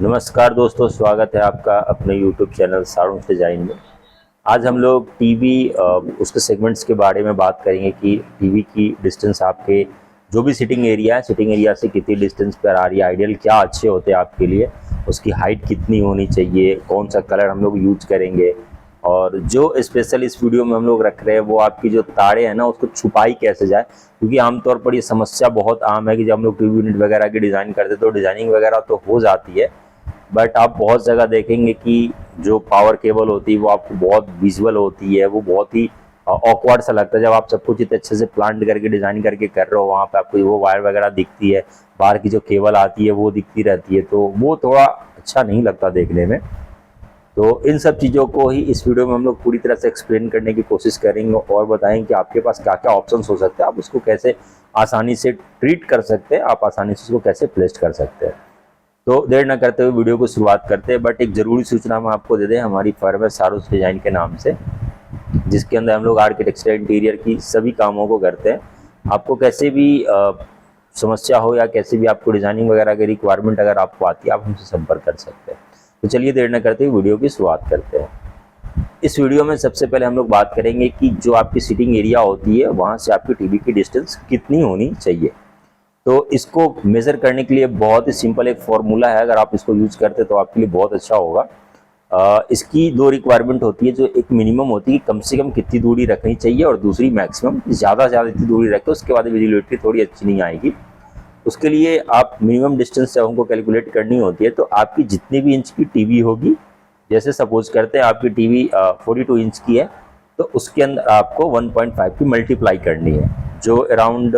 नमस्कार दोस्तों, स्वागत है आपका अपने YouTube चैनल सारूंश डिजाइन में। आज हम लोग टीवी उसके सेगमेंट्स के बारे में बात करेंगे कि टीवी की डिस्टेंस आपके जो भी सिटिंग एरिया से कितनी डिस्टेंस पर आ रही है, आइडियल क्या अच्छे होते हैं आपके लिए, उसकी हाइट कितनी होनी चाहिए, कौन सा कलर हम लोग यूज करेंगे, और जो स्पेशल इस वीडियो में हम लोग रख रहे हैं वो आपकी जो तारे हैं ना उसको छुपाई कैसे जाए। क्योंकि आमतौर पर ये समस्या बहुत आम है कि जब हम लोग टीवी यूनिट वगैरह की डिज़ाइन करते तो डिज़ाइनिंग वगैरह तो हो जाती है, बट आप बहुत जगह देखेंगे कि जो पावर केबल होती है वो आपको बहुत विजुअल होती है, वो बहुत ही ऑकवर्ड सा लगता है। जब आप सब कुछ इतने अच्छे से प्लान करके डिज़ाइन करके कर रहे हो, वहाँ पे आपको वो वायर वगैरह दिखती है, बाहर की जो केबल आती है वो दिखती रहती है, तो वो थोड़ा अच्छा नहीं लगता देखने में। तो इन सब चीज़ों को ही इस वीडियो में हम लोग पूरी तरह से एक्सप्लेन करने की कोशिश करेंगे और बताएंगे कि आपके पास क्या क्या ऑप्शंस हो सकते हैं, आप उसको कैसे आसानी से ट्रीट कर सकते हैं, आप आसानी से उसको कैसे प्लेस कर सकते हैं। तो देर न करते हुए वीडियो को शुरुआत करते हैं। बट एक ज़रूरी सूचना हम आपको दे दें, हमारी फर्म है सारूंश डिजाइन के नाम से, जिसके अंदर हम लोग आर्किटेक्चर इंटीरियर की सभी कामों को करते हैं। आपको कैसे भी समस्या हो या कैसे भी आपको डिज़ाइनिंग वगैरह की रिक्वायरमेंट अगर आपको आती है, आप हमसे संपर्क कर सकते हैं। तो चलिए देर न करते हुए वीडियो की शुरुआत करते हैं। इस वीडियो में सबसे पहले हम लोग बात करेंगे कि जो आपकी सिटिंग एरिया होती है वहाँ से आपकी टीवी की डिस्टेंस कितनी होनी चाहिए। तो इसको मेज़र करने के लिए बहुत ही सिंपल एक फॉर्मूला है, अगर आप इसको यूज़ करते तो आपके लिए बहुत अच्छा होगा। इसकी दो रिक्वायरमेंट होती है, जो एक मिनिमम होती है कम से कम कितनी दूरी रखनी चाहिए, और दूसरी मैक्सिमम ज़्यादा से ज़्यादा इतनी दूरी रखें, उसके बाद विजिबिलिटी थोड़ी अच्छी नहीं आएगी। उसके लिए आप मिनिमम डिस्टेंस जब हमको कैलकुलेट करनी होती है, तो आपकी जितनी भी इंच की टीवी होगी, जैसे सपोज करते हैं आपकी टीवी 42 इंच की है, तो उसके अंदर आपको 1.5 की मल्टीप्लाई करनी है, जो अराउंड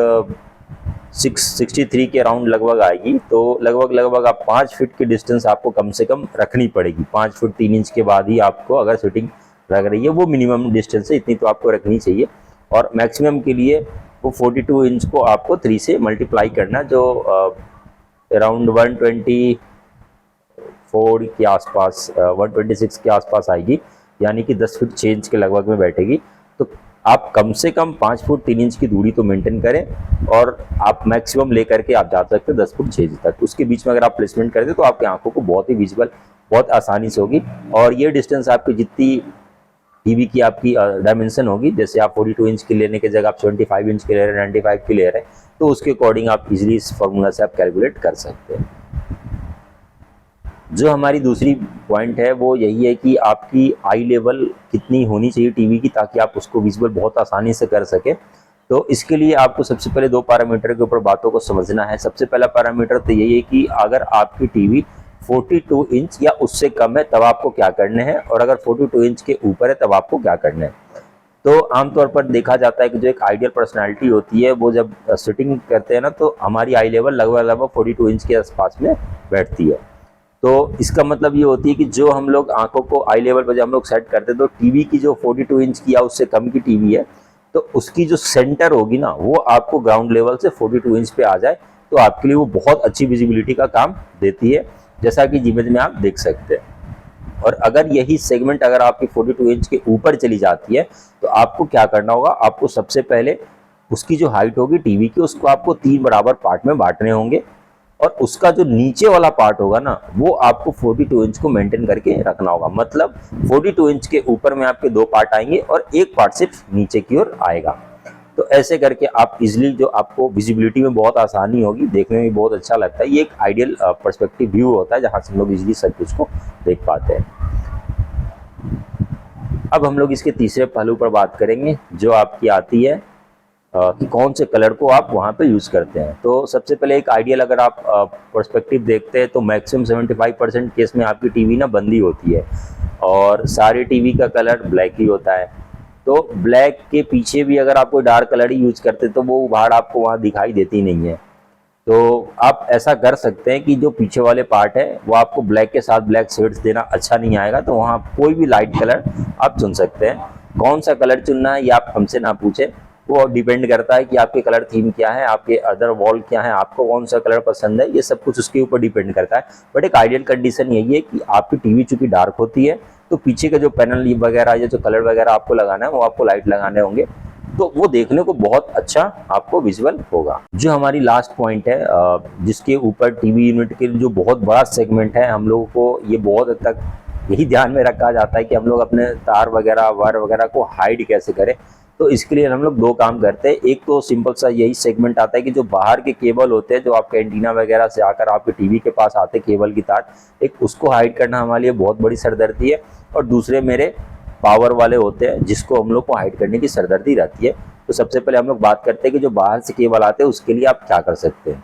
663 के अराउंड लगभग आएगी। तो लगभग आप 5 फीट की डिस्टेंस आपको कम से कम रखनी पड़ेगी। 5 फुट 3 इंच के बाद ही आपको अगर फिटिंग लग रही है, वो मिनिमम डिस्टेंस है, इतनी तो आपको रखनी चाहिए। और मैक्सिमम के लिए वो 42 इंच को आपको 3 से मल्टीप्लाई करना, जो अराउंड 124 के आसपास 126 के आसपास आएगी, यानी कि 10 फीट 6 इंच के लगभग में बैठेगी। तो आप कम से कम 5 फुट 3 इंच की दूरी तो मेंटेन करें, और आप मैक्सिमम लेकर के आप जा सकते हैं 10 फुट 6 इंच तक। उसके बीच में अगर आप प्लेसमेंट करते तो आपकी आंखों को बहुत ही विजुअल, बहुत आसानी से होगी। और ये डिस्टेंस आपकी जितनी टीवी की आपकी डायमेंशन होगी, जैसे आप 42 इंच की लेने की जगह आप 75 इंच की ले रहे हैं, 95 की ले रहे हैं, तो उसके अकॉर्डिंग आप इजीली इस फॉर्मूला से आप कैलकुलेट कर सकते हैं। जो हमारी दूसरी पॉइंट है वो यही है कि आपकी आई लेवल कितनी होनी चाहिए टीवी की, ताकि आप उसको विजुअल बहुत आसानी से कर सके। तो इसके लिए आपको सबसे पहले दो पैरामीटर के ऊपर बातों को समझना है। सबसे पहला पैरामीटर तो यही है कि अगर आपकी टीवी 42 इंच या उससे कम है तब आपको क्या करने हैं, और अगर 42 इंच के ऊपर है तब आपको क्या करना है। तो आमतौर पर देखा जाता है कि जो एक आइडियल पर्सनैलिटी होती है, वो जब सिटिंग करते हैं ना, तो हमारी आई लेवल लगभग 42 इंच के आसपास में बैठती है। तो इसका मतलब ये होती है कि जो हम लोग आंखों को आई लेवल पर जब हम लोग सेट करते हैं, तो टीवी की जो 42 इंच की या उससे कम की टीवी है, तो उसकी जो सेंटर होगी ना, वो आपको ग्राउंड लेवल से 42 इंच पे आ जाए, तो आपके लिए वो बहुत अच्छी विजिबिलिटी का काम देती है, जैसा कि इमेज में आप देख सकते हैं। और अगर यही सेगमेंट अगर आपकी 42 इंच के ऊपर चली जाती है, तो आपको क्या करना होगा, आपको सबसे पहले उसकी जो हाइट होगी टीवी की, उसको आपको 3 बराबर पार्ट में बांटने होंगे, और उसका जो नीचे वाला पार्ट होगा ना, वो आपको 42 इंच को मेंटेन करके रखना होगा। मतलब 42 इंच के ऊपर में आपके 2 पार्ट आएंगे और एक पार्ट सिर्फ नीचे की ओर आएगा। तो ऐसे करके आप इजिली, जो आपको विजिबिलिटी में बहुत आसानी होगी, देखने में बहुत अच्छा लगता है। ये एक आइडियल पर्सपेक्टिव व्यू होता है, जहां से हम लोग इजिली सब कुछ को देख पाते हैं। अब हम लोग इसके तीसरे पहलू पर बात करेंगे, जो आपकी आती है कि कौन से कलर को आप वहाँ पे यूज़ करते हैं। तो सबसे पहले एक आइडियल अगर आप पर्सपेक्टिव देखते हैं, तो मैक्सिमम 75% केस में आपकी टीवी ना बंदी होती है, और सारी टीवी का कलर ब्लैक ही होता है। तो ब्लैक के पीछे भी अगर आप कोई डार्क कलर ही यूज़ करते हैं, तो वो उभाड़ आपको वहाँ दिखाई देती नहीं है। तो आप ऐसा कर सकते हैं कि जो पीछे वाले पार्ट है वो आपको ब्लैक के साथ ब्लैक शेड्स देना अच्छा नहीं आएगा, तो वहाँ कोई भी लाइट कलर आप चुन सकते हैं। कौन सा कलर चुनना है ये आप हमसे ना पूछें, वो डिपेंड करता है कि आपके कलर थीम क्या है, आपके अदर वॉल क्या है, आपको कौन सा कलर पसंद है, ये सब कुछ उसके ऊपर डिपेंड करता है। बट एक आइडियल कंडीशन यही है कि आपकी टीवी चूंकि डार्क होती है, तो पीछे का जो पैनल वगैरह या जो कलर वगैरह आपको लगाना है, वो आपको लाइट लगाने होंगे। तो वो देखने को बहुत अच्छा आपको विजुअल होगा। जो हमारी लास्ट पॉइंट है जिसके ऊपर टीवी यूनिट के जो बहुत बड़ा सेगमेंट है, हम लोगों को ये बहुत हद तक यही ध्यान में रखा जाता है कि हम लोग अपने तार वगैरह वायर वगैरह को हाइड कैसे करें। तो इसके लिए हम लोग दो काम करते हैं। एक तो सिंपल सा यही सेगमेंट आता है कि जो बाहर के केबल होते हैं, जो आपके एंटीना वगैरह से आकर आपके टीवी के पास आते केबल की तार, एक उसको हाइड करना हमारे लिए बहुत बड़ी सरदर्दी है। और दूसरे मेरे पावर वाले होते हैं जिसको हम लोग को हाइड करने की सरदर्दी रहती है। तो सबसे पहले हम लोग बात करते हैं कि जो बाहर से केबल आते हैं उसके लिए आप क्या कर सकते हैं।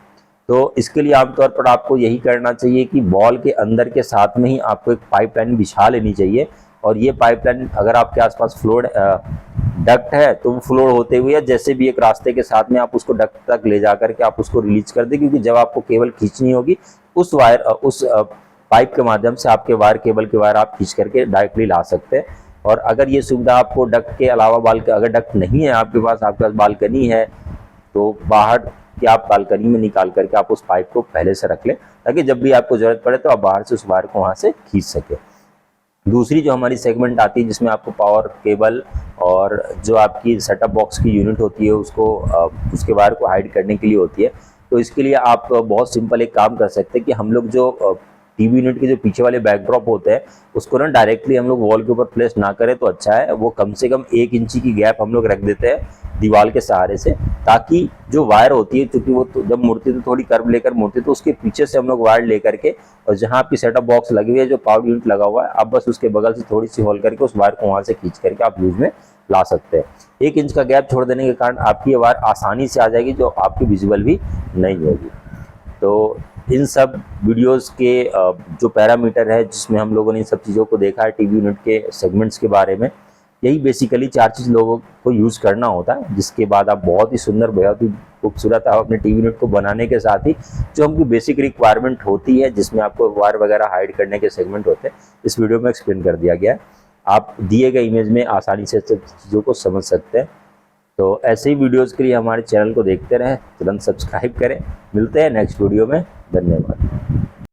तो इसके लिए आमतौर पर आपको यही करना चाहिए कि वॉल के अंदर के साथ में ही आपको एक पाइपलाइन बिछा लेनी चाहिए। और ये पाइपलाइन अगर आपके आसपास फ्लोर डक्ट है तो वो फ्लोर होते हुए जैसे भी एक रास्ते के साथ में आप उसको डक्ट तक ले जा करके आप उसको रिलीज कर दें, क्योंकि जब आपको केबल खींचनी होगी उस वायर उस पाइप के माध्यम से आपके वायर केबल के वायर आप खींच करके डायरेक्टली ला सकते हैं। और अगर ये सुविधा आपको डक्ट के अलावा अगर डक्ट नहीं है आपके पास बालकनी है, तो बाहर कि आप बालकनी में निकाल करके आप उस पाइप को पहले से रख लें, ताकि जब भी आपको जरूरत पड़े तो आप बाहर से उस वायर को वहां से खींच सके। दूसरी जो हमारी सेगमेंट आती है जिसमें आपको पावर केबल और जो आपकी सेटअप बॉक्स की यूनिट होती है उसको उसके वायर को हाइड करने के लिए होती है। तो इसके लिए आप बहुत सिंपल एक काम कर सकते हैं कि हम लोग जो टीवी यूनिट के जो पीछे वाले बैकड्रॉप होते हैं उसको ना डायरेक्टली हम लोग वॉल के ऊपर प्लेस ना करें तो अच्छा है। वो कम से कम 1 इंची की गैप हम लोग रख देते हैं दीवार के सहारे से, ताकि जो वायर होती है, क्योंकि वो तो जब मुड़ती है तो थोड़ी कर्व लेकर मुड़ती है, तो उसके पीछे से हम लोग वायर लेकर के और जहाँ आपकी सेटअप बॉक्स लगी हुई है, जो पावर यूनिट लगा हुआ है, आप बस उसके बगल से थोड़ी सी होल करके उस वायर को वहां से खींच करके आप यूज में ला सकते हैं। 1 इंच का गैप छोड़ देने के कारण आपकी ये वायर आसानी से आ जाएगी, जो आपकी विजुअल भी नहीं होगी। तो इन सब वीडियोस के जो पैरामीटर है जिसमें हम लोगों ने इन सब चीज़ों को देखा है टीवी यूनिट के सेगमेंट्स के बारे में, यही बेसिकली 4 चीज़ लोगों को यूज़ करना होता है, जिसके बाद आप बहुत ही सुंदर, बहुत ही खूबसूरत आप अपने टीवी यूनिट को बनाने के साथ ही जो हमकी बेसिक रिक्वायरमेंट होती है जिसमें आपको वायर वगैरह हाइड करने के सेगमेंट होते हैं, इस वीडियो में एक्सप्लेन कर दिया गया है। आप दिए गए इमेज में आसानी से सब चीज़ों को समझ सकते हैं। तो ऐसे ही वीडियोज़ के लिए हमारे चैनल को देखते रहें, तुरंत सब्सक्राइब करें। मिलते हैं नेक्स्ट वीडियो में। धन्यवाद।